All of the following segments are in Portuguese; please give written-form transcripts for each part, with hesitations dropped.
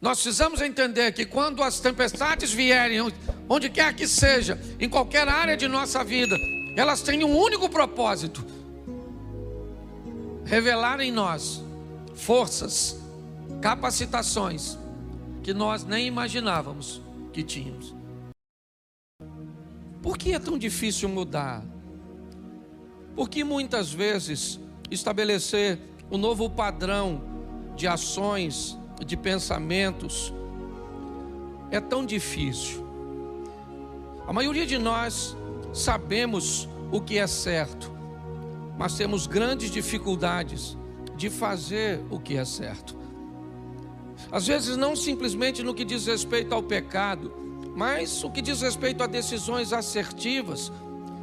Nós precisamos entender que quando as tempestades vierem, onde quer que seja, em qualquer área de nossa vida, elas têm um único propósito: revelar em nós forças, capacitações que nós nem imaginávamos que tínhamos. Por que é tão difícil mudar? Porque muitas vezes estabelecer um novo padrão de ações, de pensamentos, é tão difícil. A maioria de nós sabemos o que é certo, mas temos grandes dificuldades de fazer o que é certo. Às vezes não simplesmente no que diz respeito ao pecado, mas o que diz respeito a decisões assertivas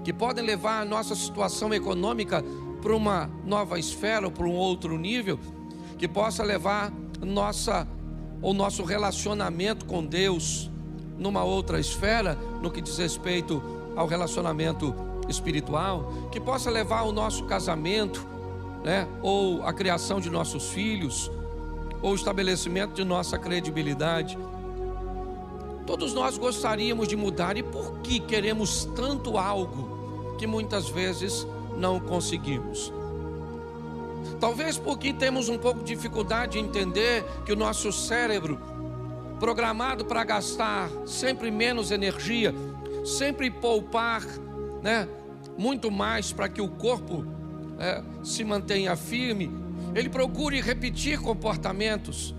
que podem levar a nossa situação econômica para uma nova esfera ou para um outro nível, que possa levar o nosso relacionamento com Deus numa outra esfera, no que diz respeito ao relacionamento espiritual, que possa levar o nosso casamento, ou a criação de nossos filhos, ou o estabelecimento de nossa credibilidade. Todos nós gostaríamos de mudar, e por que queremos tanto algo que muitas vezes não conseguimos? Talvez porque temos um pouco de dificuldade de entender que o nosso cérebro, programado para gastar sempre menos energia, sempre poupar, muito mais para que o corpo se mantenha firme, ele procure repetir comportamentos,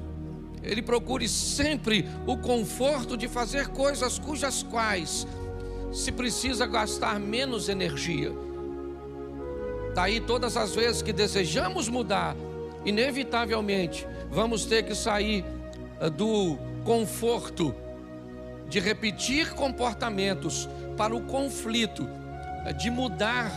ele procure sempre o conforto de fazer coisas cujas quais se precisa gastar menos energia. Daí todas as vezes que desejamos mudar, inevitavelmente vamos ter que sair do conforto de repetir comportamentos para o conflito de mudar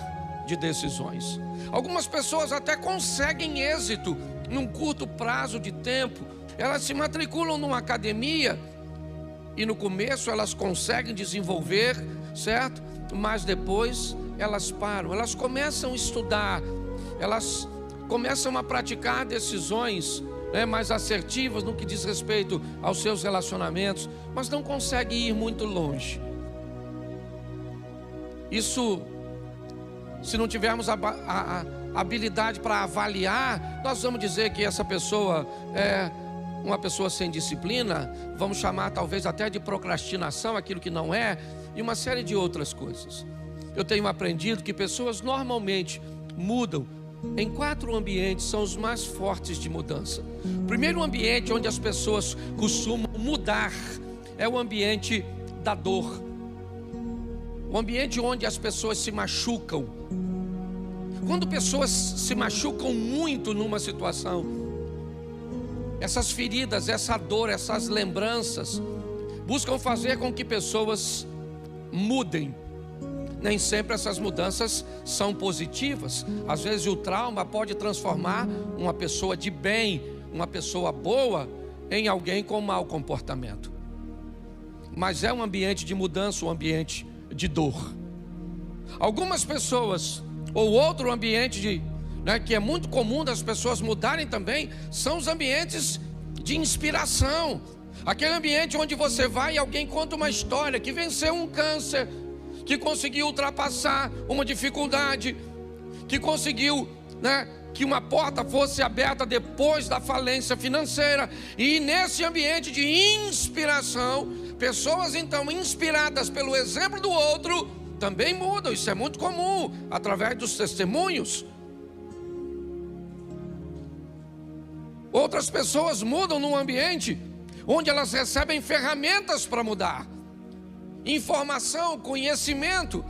de decisões. Algumas pessoas até conseguem êxito num curto prazo de tempo. Elas se matriculam numa academia e no começo elas conseguem desenvolver, certo? Mas depois elas param, elas começam a estudar, elas começam a praticar decisões mais assertivas no que diz respeito aos seus relacionamentos, mas não conseguem ir muito longe. Isso, se não tivermos a habilidade para avaliar, nós vamos dizer que essa pessoa é uma pessoa sem disciplina, vamos chamar talvez até de procrastinação, aquilo que não é, e uma série de outras coisas. Eu tenho aprendido que pessoas normalmente mudam em 4 ambientes, são os mais fortes de mudança. O primeiro ambiente onde as pessoas costumam mudar é o ambiente da dor, o ambiente onde as pessoas se machucam. Quando pessoas se machucam muito numa situação, essas feridas, essa dor, essas lembranças buscam fazer com que pessoas mudem. Nem sempre essas mudanças são positivas. Às vezes o trauma pode transformar uma pessoa de bem, uma pessoa boa, em alguém com mau comportamento. Mas é um ambiente de mudança, um ambiente de dor. Algumas pessoas, ou outro ambiente que é muito comum das pessoas mudarem também, são os ambientes de inspiração. Aquele ambiente onde você vai e alguém conta uma história, que venceu um câncer, que conseguiu ultrapassar uma dificuldade, que conseguiu, que uma porta fosse aberta depois da falência financeira. E nesse ambiente de inspiração, pessoas então inspiradas pelo exemplo do outro também mudam. Isso é muito comum, através dos testemunhos. Outras pessoas mudam num ambiente onde elas recebem ferramentas para mudar, informação, conhecimento.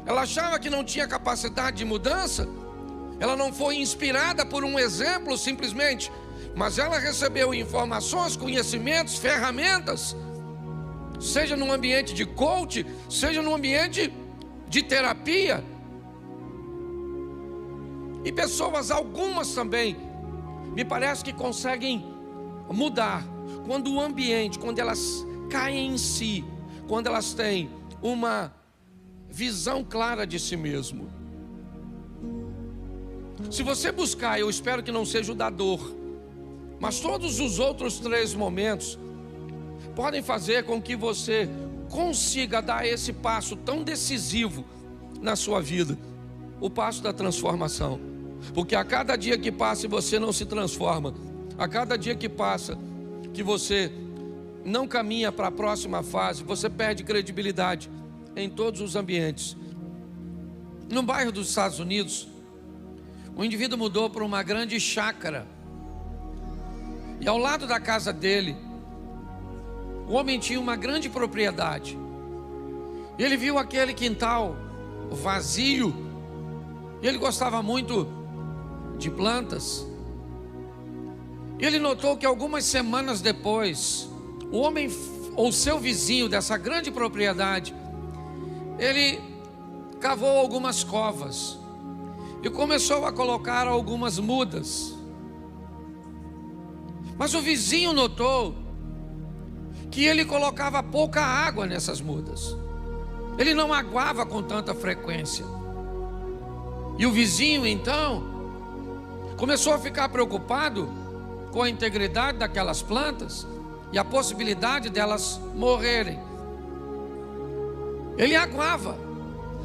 Ela achava que não tinha capacidade de mudança, ela não foi inspirada por um exemplo simplesmente, mas ela recebeu informações, conhecimentos, ferramentas, seja num ambiente de coach, seja num ambiente de terapia. E pessoas, algumas também, me parece que conseguem mudar quando o ambiente, quando elas caem em si, quando elas têm uma visão clara de si mesmo. Se você buscar, eu espero que não seja o da dor, Mas todos os outros 3 momentos podem fazer com que você consiga dar esse passo tão decisivo na sua vida, o passo da transformação. Porque a cada dia que passa e você não se transforma, a cada dia que passa que você não caminha para a próxima fase, você perde credibilidade em todos os ambientes. No bairro dos Estados Unidos, o indivíduo mudou para uma grande chácara, e ao lado da casa dele, o homem tinha uma grande propriedade. Ele viu aquele quintal vazio, e ele gostava muito de plantas. Ele notou que algumas semanas depois, o homem, ou seu vizinho dessa grande propriedade, ele cavou algumas covas e começou a colocar algumas mudas. Mas o vizinho notou que ele colocava pouca água nessas mudas. Ele não aguava com tanta frequência. E o vizinho então começou a ficar preocupado com a integridade daquelas plantas e a possibilidade delas morrerem. Ele aguava,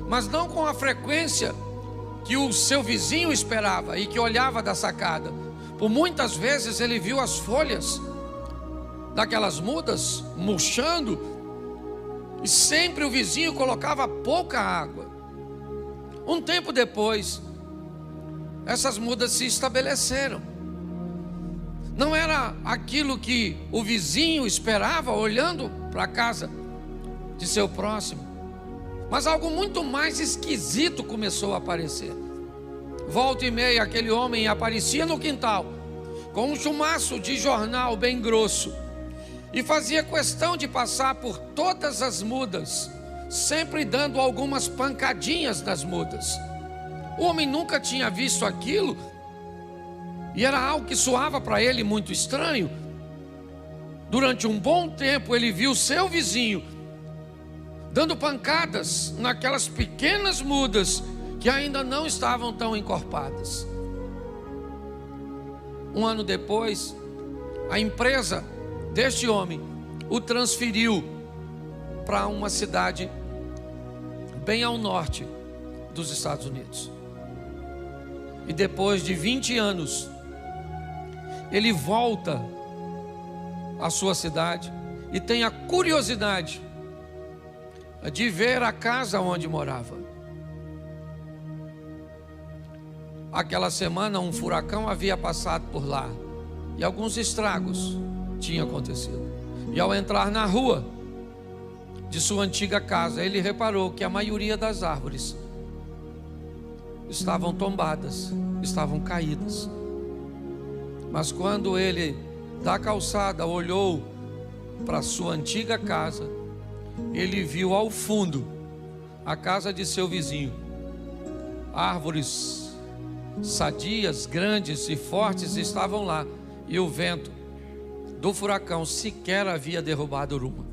mas não com a frequência que o seu vizinho esperava e que olhava da sacada. Por muitas vezes ele viu as folhas daquelas mudas murchando, e sempre o vizinho colocava pouca água. Um tempo depois, essas mudas se estabeleceram. Não era aquilo que o vizinho esperava olhando para a casa de seu próximo, mas algo muito mais esquisito começou a aparecer. Volta e meia aquele homem aparecia no quintal com um chumaço de jornal bem grosso e fazia questão de passar por todas as mudas, sempre dando algumas pancadinhas nas mudas. O homem nunca tinha visto aquilo e era algo que soava para ele muito estranho. Durante um bom tempo ele viu seu vizinho dando pancadas naquelas pequenas mudas que ainda não estavam tão encorpadas. Um ano depois, a empresa deste homem o transferiu para uma cidade bem ao norte dos Estados Unidos. E depois de 20 anos, ele volta à sua cidade e tem a curiosidade de ver a casa onde morava. Aquela semana um furacão havia passado por lá e alguns estragos tinham acontecido. E ao entrar na rua de sua antiga casa, ele reparou que a maioria das árvores estavam tombadas, estavam caídas. Mas quando ele da calçada olhou para sua antiga casa, ele viu ao fundo a casa de seu vizinho. Árvores sadias, grandes e fortes estavam lá, e o vento do furacão sequer havia derrubado uma.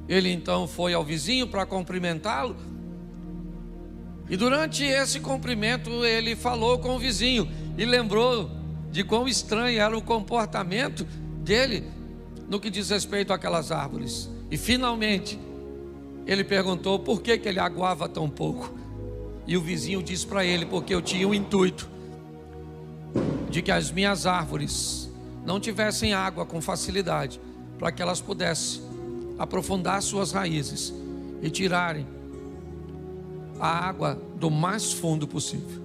Ele então foi ao vizinho para cumprimentá-lo, e durante esse cumprimento ele falou com o vizinho e lembrou de quão estranho era o comportamento dele no que diz respeito àquelas árvores. E finalmente ele perguntou por que ele aguava tão pouco. E o vizinho disse para ele: porque eu tinha o intuito de que as minhas árvores não tivessem água com facilidade, para que elas pudessem aprofundar suas raízes e tirarem a água do mais fundo possível.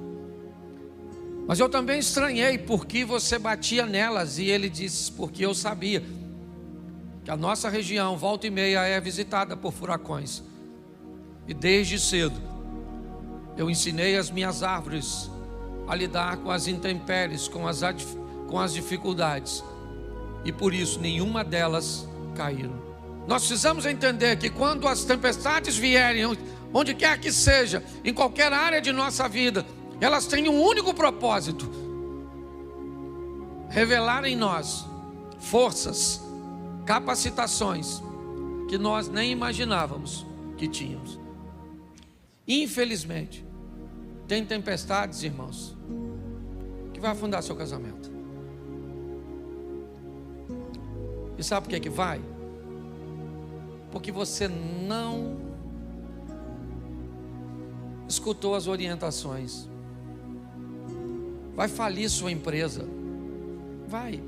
Mas eu também estranhei porque você batia nelas. E ele disse: porque eu sabia que a nossa região volta e meia é visitada por furacões, e desde cedo eu ensinei as minhas árvores a lidar com as intempéries, com as dificuldades, e por isso nenhuma delas caíram. Nós precisamos entender que quando as tempestades vierem, onde quer que seja, em qualquer área de nossa vida, elas têm um único propósito: revelar em nós forças, capacitações que nós nem imaginávamos que tínhamos. Infelizmente, tem tempestades, irmãos, que vai afundar seu casamento. E sabe por que vai? Porque você não escutou as orientações. Vai falir sua empresa. Vai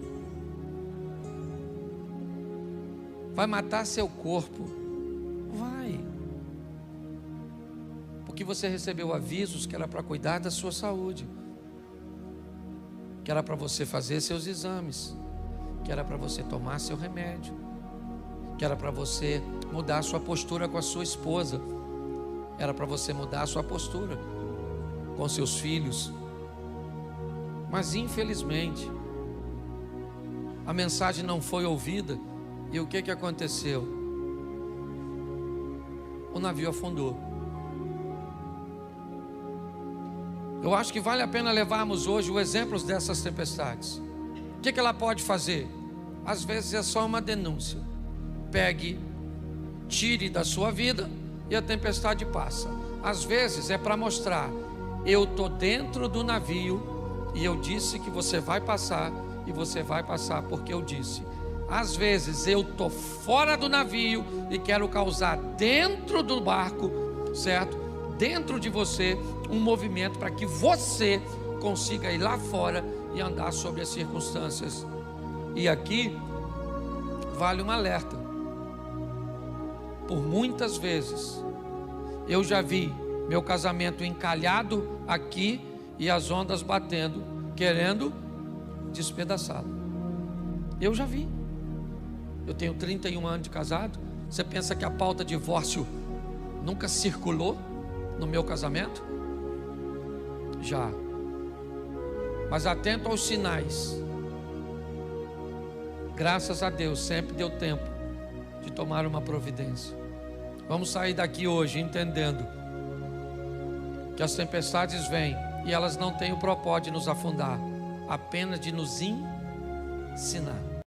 matar seu corpo. Vai. Porque você recebeu avisos que era para cuidar da sua saúde, que era para você fazer seus exames, que era para você tomar seu remédio, que era para você mudar a sua postura com a sua esposa, era para você mudar a sua postura com seus filhos. Mas infelizmente a mensagem não foi ouvida. E o que aconteceu? O navio afundou. Eu acho que vale a pena levarmos hoje o exemplo dessas tempestades. O que ela pode fazer? Às vezes é só uma denúncia. Pegue, tire da sua vida e a tempestade passa. Às vezes é para mostrar: eu estou dentro do navio e eu disse que você vai passar, e você vai passar porque eu disse. Às vezes eu estou fora do navio e quero causar dentro do barco, certo? Dentro de você, um movimento para que você consiga ir lá fora e andar sobre as circunstâncias. E aqui vale um alerta. Por muitas vezes eu já vi meu casamento encalhado aqui e as ondas batendo, querendo despedaçá-lo. Eu já vi. Eu tenho 31 anos de casado. Você pensa que a pauta divórcio nunca circulou no meu casamento? Já. Mas atento aos sinais. Graças a Deus sempre deu tempo de tomar uma providência. Vamos sair daqui hoje entendendo que as tempestades vêm e elas não têm o propósito de nos afundar, apenas de nos ensinar.